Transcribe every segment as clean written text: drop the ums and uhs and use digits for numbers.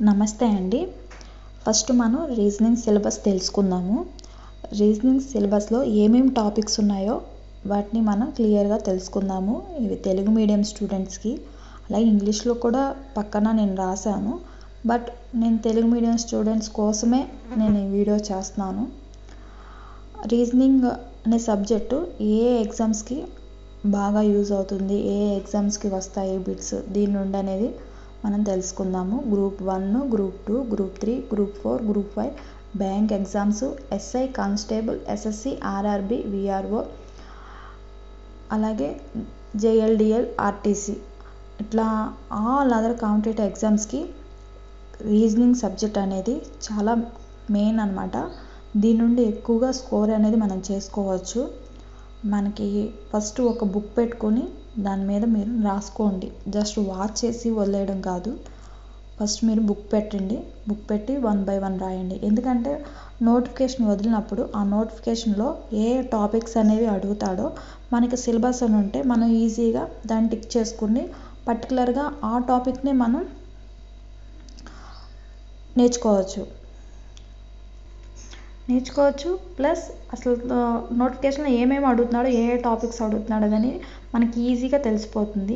నమస్తే అండి. ఫస్ట్ మనం రీజనింగ్ సిలబస్ తెలుసుకుందాము. రీజనింగ్ సిలబస్లో ఏమేమి టాపిక్స్ ఉన్నాయో వాటిని మనం క్లియర్గా తెలుసుకుందాము. ఇవి తెలుగు మీడియం స్టూడెంట్స్కి, అలాగే ఇంగ్లీష్లో కూడా పక్కన నేను రాశాను. బట్ నేను తెలుగు మీడియం స్టూడెంట్స్ కోసమే నేను ఈ వీడియో చేస్తున్నాను. రీజనింగ్ అనే సబ్జెక్టు ఏ ఎగ్జామ్స్కి బాగా యూజ్ అవుతుంది, ఏ ఎగ్జామ్స్కి వస్తాయి బిట్స్ దీని నుండి అనేది మనం తెలుసుకుందాము. Group 1, group 2, group 3, group 4, group 5, bank exams, SI, constable, SSC, RRB, VRO, అలాగే జేఎల్డిఎల్, ఆర్టీసీ, ఇట్లా ఆల్ అదర్ కాంపిటేటివ్ ఎగ్జామ్స్కి రీజనింగ్ సబ్జెక్ట్ అనేది చాలా మెయిన్ అన్నమాట. దీని నుండి ఎక్కువగా స్కోర్ అనేది మనం చేసుకోవచ్చు. మనకి ఫస్ట్ ఒక బుక్ పెట్టుకొని దాని మీద మీరు రాసుకోండి. జస్ట్ వాచ్ చేసి వదిలేయడం కాదు. ఫస్ట్ మీరు బుక్ పెట్టండి. బుక్ పెట్టి 1 by 1 రాయండి. ఎందుకంటే నోటిఫికేషన్ వదిలినప్పుడు ఆ నోటిఫికేషన్లో ఏ టాపిక్స్ అనేవి అడుగుతాడో మనకి సిలబస్ అని ఉంటే మనం ఈజీగా దాన్ని టిక్ చేసుకుని పర్టికులర్గా ఆ టాపిక్ని మనం నేర్చుకోవచ్చు. ప్లస్ అసలు నోటిఫికేషన్లో ఏమేమి అడుగుతున్నాడో, ఏ టాపిక్స్ అడుగుతున్నాడో అని మనకి ఈజీగా తెలిసిపోతుంది.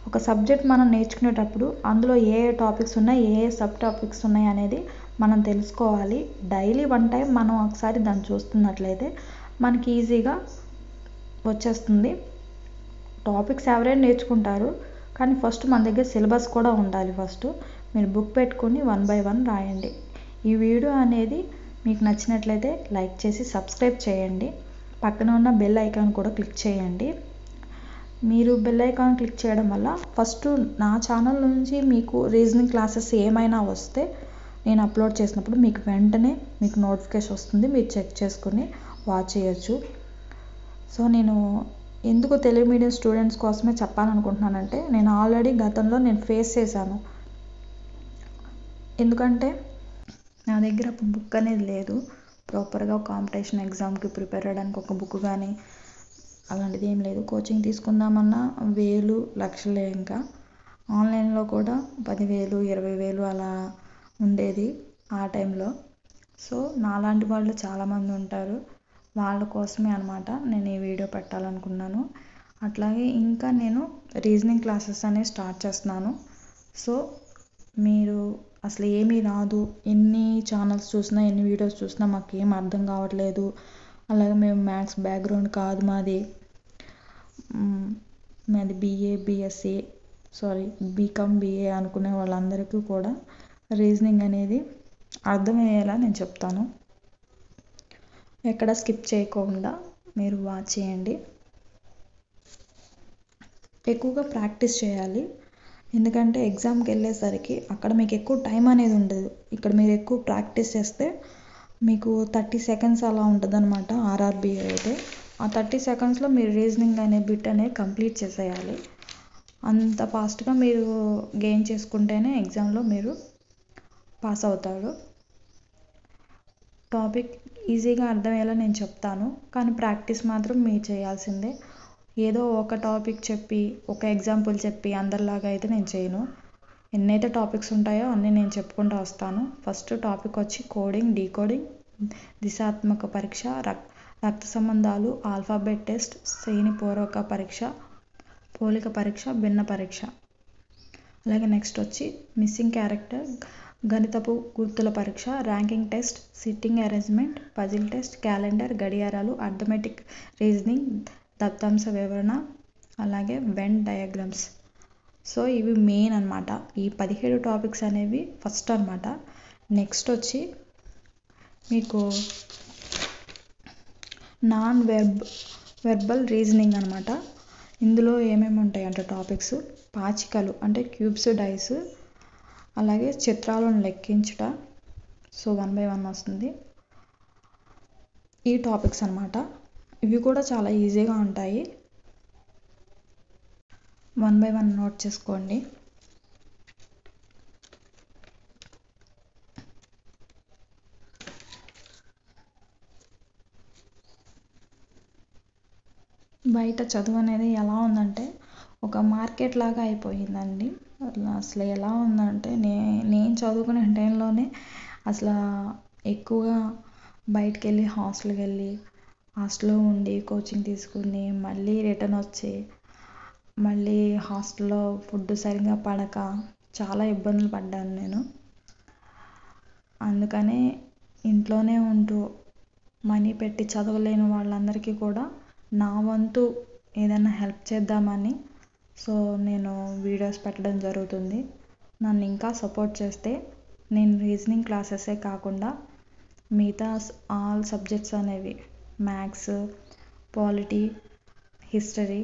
ఒక సబ్జెక్ట్ మనం నేర్చుకునేటప్పుడు అందులో ఏ టాపిక్స్ ఉన్నాయి, ఏ సబ్ టాపిక్స్ ఉన్నాయి అనేది మనం తెలుసుకోవాలి. డైలీ 1 టైం మనం ఒకసారి దాన్ని చూస్తున్నట్లయితే మనకి ఈజీగా వచ్చేస్తుంది. టాపిక్స్ ఎవరైనా నేర్చుకుంటారు, కానీ ఫస్ట్ మన దగ్గర సిలబస్ కూడా ఉండాలి. ఫస్ట్ మీరు బుక్ పెట్టుకొని 1 by 1 రాయండి. ఈ వీడియో అనేది మీకు నచ్చినట్లయితే లైక్ చేసి సబ్స్క్రైబ్ చేయండి. పక్కన ఉన్న బెల్ ఐకాన్ కూడా క్లిక్ చేయండి. మీరు బెల్ ఐకాన్ క్లిక్ చేయడం వల్ల ఫస్ట్ నా ఛానల్ నుంచి మీకు రీజనింగ్ క్లాసెస్ ఏమైనా వస్తే నేను అప్లోడ్ చేసినప్పుడు మీకు వెంటనే మీకు నోటిఫికేషన్ వస్తుంది. మీరు చెక్ చేసుకొని వాచ్ చేయొచ్చు. సో నేను ఎందుకు తెలుగు మీడియం స్టూడెంట్స్ కోసమే చెప్పాలనుకుంటున్నానంటే, నేను ఆల్రెడీ గతంలో నేను ఫేస్ చేశాను. ఎందుకంటే నా దగ్గర బుక్ అనేది లేదు. ప్రాపర్గా కాంపిటీషన్ ఎగ్జామ్కి ప్రిపేర్ అవ్వడానికి ఒక బుక్ కానీ అలాంటిది ఏం లేదు. కోచింగ్ తీసుకుందామన్నా వేలు లక్షలే. ఇంకా ఆన్లైన్లో కూడా 10,000, 20,000 అలా ఉండేది ఆ టైంలో. సో నాలాంటి వాళ్ళు చాలామంది ఉంటారు. వాళ్ళ కోసమే అనమాట నేను ఈ వీడియో పెట్టాలనుకున్నాను. అట్లాగే ఇంకా నేను రీజనింగ్ క్లాసెస్ అనేవి స్టార్ట్ చేస్తున్నాను. సో మీరు అసలు ఏమీ రాదు, ఎన్ని ఛానల్స్ చూసినా ఎన్ని వీడియోస్ చూసినా మాకు ఏం అర్థం కావట్లేదు, అలాగే మేము మ్యాథ్స్ బ్యాక్గ్రౌండ్ కాదు మాది బీకామ్ బీఏ అనుకునే వాళ్ళందరికీ కూడా రీజనింగ్ అనేది అర్థమయ్యేలా నేను చెప్తాను. ఎక్కడ స్కిప్ చేయకుండా మీరు వాచ్ చేయండి. ఎక్కువగా ప్రాక్టీస్ చేయాలి. ఎందుకంటే ఎగ్జామ్కి వెళ్ళేసరికి అక్కడ మీకు ఎక్కువ టైం అనేది ఉండదు. ఇక్కడ మీరు ఎక్కువ ప్రాక్టీస్ చేస్తే మీకు 30 seconds అలా ఉంటుంది అనమాట. ఆర్ఆర్బి అయితే ఆ 30 secondsలో మీరు రీజనింగ్ అనే బిట్ అనేది కంప్లీట్ చేసేయాలి. అంత ఫాస్ట్గా మీరు గెయిన్ చేసుకుంటేనే ఎగ్జామ్లో మీరు పాస్ అవుతారు. టాపిక్ ఈజీగా అర్థమయ్యేలా నేను చెప్తాను, కానీ ప్రాక్టీస్ మాత్రం మీరు చేయాల్సిందే. ఏదో ఒక టాపిక్ చెప్పి ఒక ఎగ్జాంపుల్ చెప్పి అందరిలాగా అయితే నేను చేయను. ఎన్నైతే టాపిక్స్ ఉంటాయో అన్నీ నేను చెప్పుకుంటూ వస్తాను. ఫస్ట్ టాపిక్ వచ్చి కోడింగ్, డీకోడింగ్, దిశాత్మక పరీక్ష, రక్త సంబంధాలు, ఆల్ఫాబెట్ టెస్ట్, శ్రేణి పూర్వక పరీక్ష, పోలిక పరీక్ష, భిన్న పరీక్ష. అలాగే నెక్స్ట్ వచ్చి మిస్సింగ్ క్యారెక్టర్, గణితపు గుర్తుల పరీక్ష, ranking test, sitting arrangement, puzzle test, calendar, గడియారాలు, అర్థమెటిక్ రీజనింగ్, దత్తాంశ వివరణ, అలాగే వెన్ డయాగ్రామ్స్. సో ఇవి మెయిన్ అనమాట. ఈ 17 టాపిక్స్ అనేవి ఫస్ట్ అనమాట. నెక్స్ట్ వచ్చి మీకు నాన్ వెర్బల్ రీజనింగ్ అనమాట. ఇందులో ఏమేమి ఉంటాయంటే టాపిక్స్ పాచికలు అంటే క్యూబ్స్, డైస్, అలాగే చిత్రాలను లెక్కించుట. సో 1 by 1 వస్తుంది. ఈ టాపిక్స్ అనమాట. ఇవి కూడా చాలా ఈజీగా ఉంటాయి. 1 by 1 నోట్ చేసుకోండి. బయట చదువు అనేది ఎలా ఉందంటే ఒక మార్కెట్ లాగా అయిపోయిందండి. అసలు ఎలా ఉందంటే నేను చదువుకునే టైంలోనే అసలు ఎక్కువగా బయటికి వెళ్ళి హాస్టల్లో ఉండి కోచింగ్ తీసుకుని మళ్ళీ రిటర్న్ వచ్చి మళ్ళీ హాస్టల్లో ఫుడ్ సరిగ్గా పడక చాలా ఇబ్బందులు పడ్డాను నేను. అందుకనే ఇంట్లోనే ఉంటూ మనీ పెట్టి చదవలేని వాళ్ళందరికీ కూడా నా వంతు ఏదైనా హెల్ప్ చేద్దామని నేను వీడియోస్ పెట్టడం జరుగుతుంది. నన్ను ఇంకా సపోర్ట్ చేస్తే నేను రీజనింగ్ క్లాసెసే కాకుండా మిగతా ఆల్ సబ్జెక్ట్స్ అనేవి మ్యాథ్స్, పాలిటీ, హిస్టరీ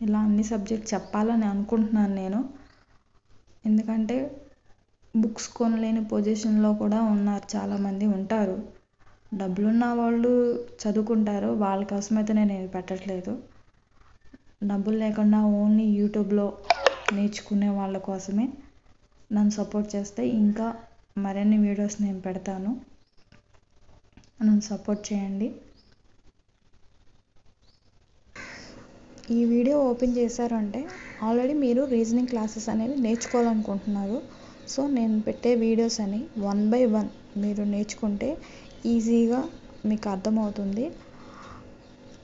ఇలా అన్ని సబ్జెక్ట్స్ చెప్పాలని అనుకుంటున్నాను నేను. ఎందుకంటే బుక్స్ కొనలేని పొజిషన్లో కూడా చాలామంది ఉంటారు. డబ్బులున్న వాళ్ళు చదువుకుంటారు, వాళ్ళ కోసమైతే నేను ఇది పెట్టట్లేదు. డబ్బులు లేకుండా ఓన్లీ యూట్యూబ్లో నేర్చుకునే వాళ్ళ కోసమే. నన్ను సపోర్ట్ చేస్తే ఇంకా మరిన్ని వీడియోస్ నేను పెడతాను. నన్ను సపోర్ట్ చేయండి. ఈ వీడియో ఓపెన్ చేశారు అంటే ఆల్రెడీ మీరు రీజనింగ్ క్లాసెస్ అనేవి నేర్చుకోవాలనుకుంటున్నారు. నేను పెట్టే వీడియోస్ అని 1 by 1 మీరు నేర్చుకుంటే ఈజీగా మీకు అర్థమవుతుంది.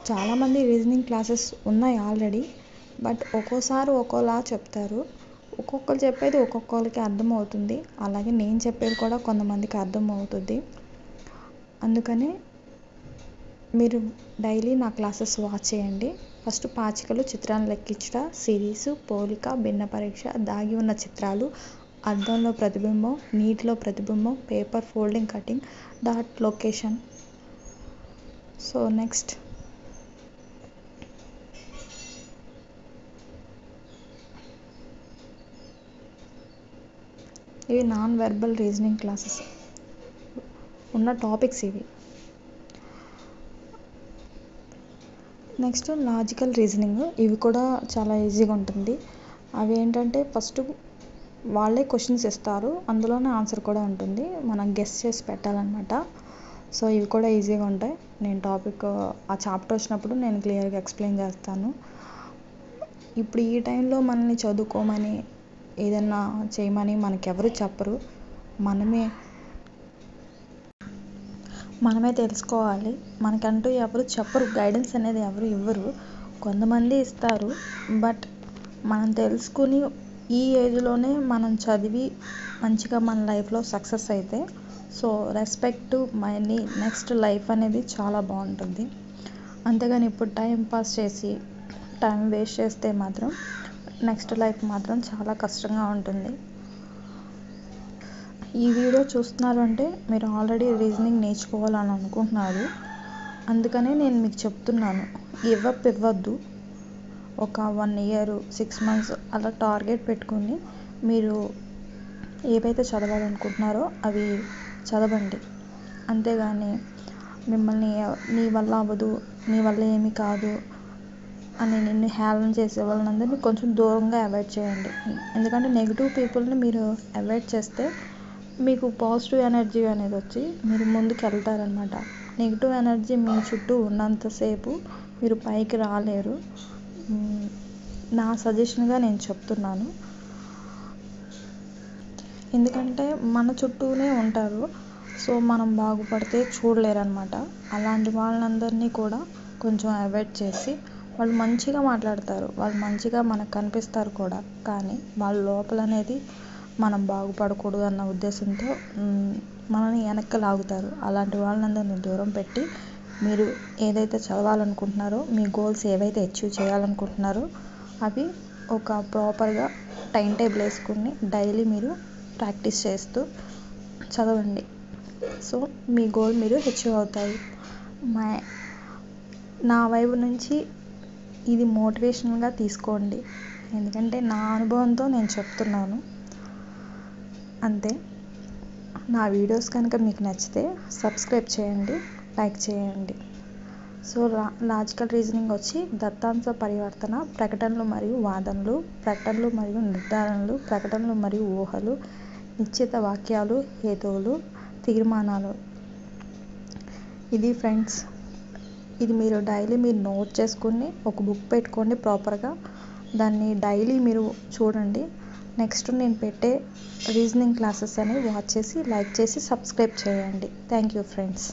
చాలామంది రీజనింగ్ క్లాసెస్ ఉన్నాయి ఆల్రెడీ, బట్ ఒక్కోసారి ఒక్కోలా చెప్తారు. ఒక్కొక్కరు చెప్పేది ఒక్కొక్కరికి అర్థమవుతుంది. అలాగే నేను చెప్పేది కూడా కొంతమందికి అర్థమవుతుంది. అందుకని మీరు డైలీ నా క్లాసెస్ వాచ్ చేయండి. ఫస్ట్ పాచికలు, చిత్రాన్ని లెక్కించుట, సిరీస్, పోలిక, భిన్న పరీక్ష, దాగి ఉన్న చిత్రాలు, అద్దంలో ప్రతిబింబం, నీటిలో ప్రతిబింబం, paper folding, cutting, dot location. Next ఇవి నాన్ వెర్బల్ రీజనింగ్ క్లాసెస్ ఉన్న టాపిక్స్ ఇవి. నెక్స్ట్ లాజికల్ రీజనింగ్, ఇవి కూడా చాలా ఈజీగా ఉంటుంది. అవి ఏంటంటే ఫస్ట్ వాళ్ళే క్వశ్చన్స్ ఇస్తారు, అందులోనే ఆన్సర్ కూడా ఉంటుంది, మనం గెస్ చేసి పెట్టాలన్నమాట. ఇవి కూడా ఈజీగా ఉంటాయి. నేను టాపిక్ ఆ చాప్టర్ వచ్చినప్పుడు నేను క్లియర్గా ఎక్స్ప్లెయిన్ చేస్తాను. ఇప్పుడు ఈ టైంలో మనల్ని చదువుకోమని ఏదన్నా చేయమని మనకెవరు చెప్పరు. మనమే తెలుసుకోవాలి. మనకంటూ ఎవరు చెప్పరు, గైడెన్స్ అనేది ఎవరు ఇవ్వరు. కొంతమంది ఇస్తారు, బట్ మనం తెలుసుకుని ఈ ఏజ్లోనే మనం చదివి మంచిగా మన లైఫ్లో సక్సెస్ అయితే రెస్పెక్ట్ మనీ నెక్స్ట్ లైఫ్ అనేది చాలా బాగుంటుంది. అంతేగాని ఇప్పుడు టైం పాస్ చేసి టైం వేస్ట్ చేస్తే మాత్రం నెక్స్ట్ లైఫ్ మాత్రం చాలా కష్టంగా ఉంటుంది. ఈ వీడియో చూస్తున్నారు అంటే మీరు ఆల్రెడీ రీజనింగ్ నేర్చుకోవాలని అనుకుంటున్నారు. అందుకనే నేను మీకు చెప్తున్నాను, ఇవ్వద్దు. ఒక 1 year 6 months అలా టార్గెట్ పెట్టుకుని మీరు ఏవైతే చదవాలనుకుంటున్నారో అవి చదవండి. అంతేగాని మిమ్మల్ని నీ వల్ల అవ్వదు, నీ వల్ల ఏమీ కాదు అని నిన్ను హేళన చేసే వాళ్ళందరినీ కొంచెం దూరంగా అవాయిడ్ చేయండి. ఎందుకంటే నెగిటివ్ పీపుల్ని మీరు అవాయిడ్ చేస్తే మీకు పాజిటివ్ ఎనర్జీ అనేది వచ్చి మీరు ముందుకు వెళ్తారనమాట. నెగిటివ్ ఎనర్జీ మీ చుట్టూ ఉన్నంతసేపు మీరు పైకి రాలేరు. నా సజెషన్గా నేను చెప్తున్నాను. ఎందుకంటే మన చుట్టూనే ఉంటారు, మనం బాగుపడితే చూడలేరన్నమాట. అలాంటి వాళ్ళందరినీ కూడా కొంచెం అవాయిడ్ చేసి, వాళ్ళు మంచిగా మాట్లాడతారు, వాళ్ళు మంచిగా మనకు కనిపిస్తారు కూడా, కానీ వాళ్ళ లోపల అనేది మనం బాగుపడకూడదు అన్న ఉద్దేశంతో మనల్ని వెనక్కి లాగుతారు. అలాంటి వాళ్ళందరినీ దూరం పెట్టి మీరు ఏదైతే చదవాలనుకుంటున్నారో, మీ గోల్స్ ఏవైతే అచీవ్ చేయాలనుకుంటున్నారో అవి ఒక ప్రాపర్గా టైం టేబుల్ వేసుకుని డైలీ మీరు ప్రాక్టీస్ చేస్తూ చదవండి. మీ గోల్ మీరు అచీవ్ అవుతాయి. నా వైపు నుంచి ఇది మోటివేషనల్గా తీసుకోండి, ఎందుకంటే నా అనుభవంతో నేను చెప్తున్నాను అంతే. నా వీడియోస్ కనుక మీకు నచ్చితే సబ్స్క్రైబ్ చేయండి, లైక్ చేయండి. లాజికల్ రీజనింగ్ వచ్చి దత్తాంశ పరివర్తన, ప్రకటనలు మరియు వాదనలు, ప్రకటనలు మరియు నిర్ధారణలు, ప్రకటనలు మరియు ఊహలు, నిశ్చిత వాక్యాలు, హేతువులు, తీర్మానాలు. ఇది ఫ్రెండ్స్, ఇది మీరు డైలీ నోట్ చేసుకుని ఒక బుక్ పెట్టుకోండి ప్రాపర్గా. దాన్ని డైలీ మీరు చూడండి. నెక్స్ట్ నేను పెట్టే రీజనింగ్ క్లాసెస్ అనేవి వాచ్ చేసి లైక్ చేసి సబ్స్క్రైబ్ చేయండి. Thank you friends.